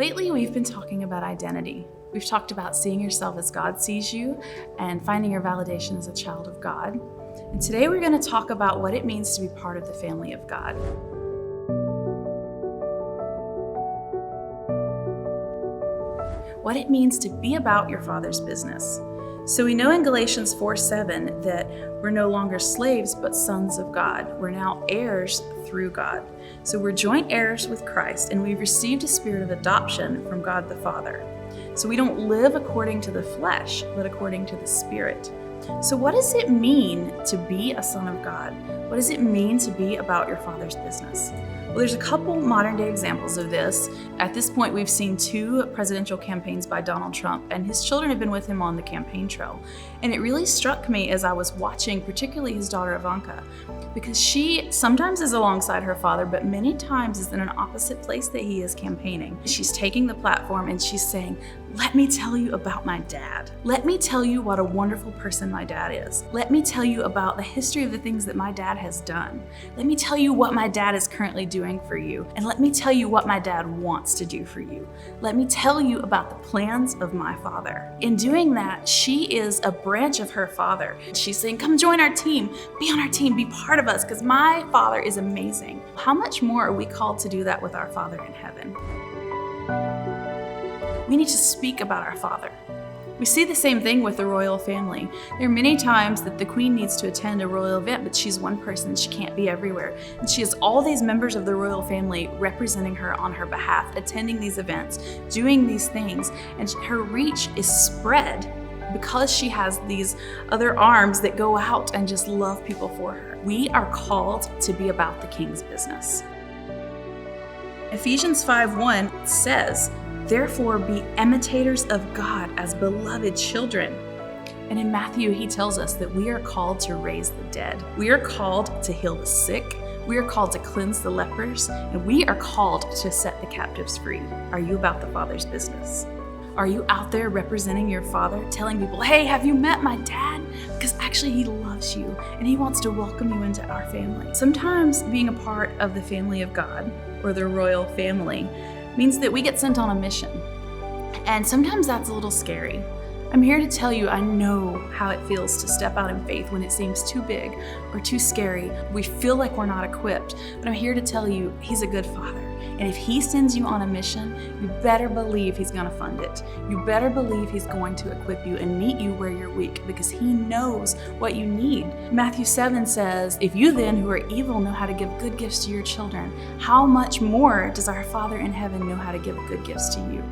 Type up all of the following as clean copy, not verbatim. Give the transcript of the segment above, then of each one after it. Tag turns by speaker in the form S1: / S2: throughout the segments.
S1: Lately, we've been talking about identity. We've talked about seeing yourself as God sees you and finding your validation as a child of God. And today we're going to talk about what it means to be part of the family of God. What it means to be about your Father's business. So we know in Galatians 4:7 that we're no longer slaves, but sons of God. We're now heirs through God. So we're joint heirs with Christ, and we've received a spirit of adoption from God the Father. So we don't live according to the flesh, but according to the Spirit. So what does it mean to be a son of God? What does it mean to be about your Father's business? Well, there's a couple modern day examples of this. At this point, we've seen 2 presidential campaigns by Donald Trump, and his children have been with him on the campaign trail. And it really struck me as I was watching, particularly his daughter Ivanka, because she sometimes is alongside her father, but many times is in an opposite place that he is campaigning. She's taking the platform and she's saying, "Let me tell you about my dad. Let me tell you what a wonderful person my dad is. Let me tell you about the history of the things that my dad has done. Let me tell you what my dad is currently doing for you. And let me tell you what my dad wants to do for you. Let me tell you about the plans of my father." In doing that, she is a branch of her father. She's saying, "Come join our team, be on our team, be part of us, because my father is amazing." How much more are we called to do that with our Father in heaven? We need to speak about our Father. We see the same thing with the royal family. There are many times that the Queen needs to attend a royal event, but she's one person, she can't be everywhere. And she has all these members of the royal family representing her on her behalf, attending these events, doing these things, and her reach is spread because she has these other arms that go out and just love people for her. We are called to be about the King's business. Ephesians 5:1 says, "Therefore be imitators of God as beloved children." And in Matthew, he tells us that we are called to raise the dead. We are called to heal the sick. We are called to cleanse the lepers. And we are called to set the captives free. Are you about the Father's business? Are you out there representing your Father, telling people, "Hey, have you met my dad? Because actually he loves you and he wants to welcome you into our family." Sometimes being a part of the family of God or the royal family means that we get sent on a mission. And sometimes that's a little scary. I'm here to tell you, I know how it feels to step out in faith when it seems too big or too scary. We feel like we're not equipped. But I'm here to tell you, he's a good Father. And if he sends you on a mission, you better believe he's going to fund it. You better believe he's going to equip you and meet you where you're weak, because he knows what you need. Matthew 7 says, "If you then who are evil know how to give good gifts to your children, how much more does our Father in heaven know how to give good gifts to you?"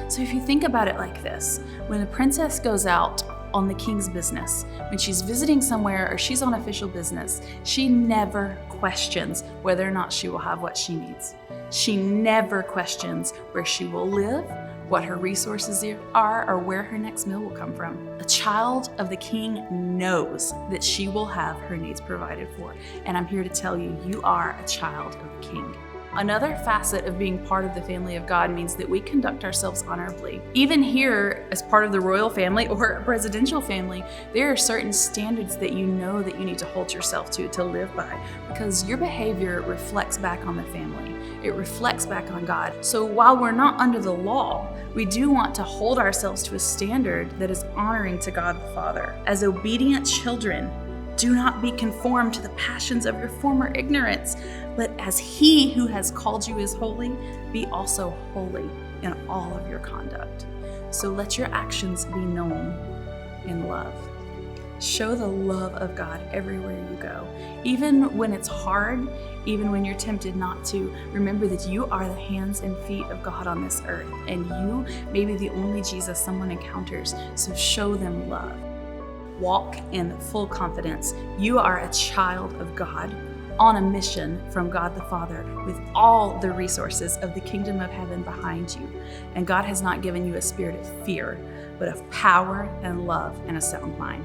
S1: So if you think about it like this, when the princess goes out on the king's business, when she's visiting somewhere or she's on official business, she never questions whether or not she will have what she needs. She never questions where she will live, what her resources are, or where her next meal will come from. A child of the king knows that she will have her needs provided for. And I'm here to tell you, you are a child of the king. Another facet of being part of the family of God means that we conduct ourselves honorably. Even here, as part of the royal family or a presidential family, there are certain standards that you know that you need to hold yourself to live by, because your behavior reflects back on the family. It reflects back on God. So while we're not under the law, we do want to hold ourselves to a standard that is honoring to God the Father. As obedient children, do not be conformed to the passions of your former ignorance, but as he who has called you is holy, be also holy in all of your conduct. So let your actions be known in love. Show the love of God everywhere you go. Even when it's hard, even when you're tempted not to, remember that you are the hands and feet of God on this earth, and you may be the only Jesus someone encounters, so show them love. Walk in full confidence. You are a child of God on a mission from God the Father with all the resources of the kingdom of heaven behind you. And God has not given you a spirit of fear, but of power and love and a sound mind.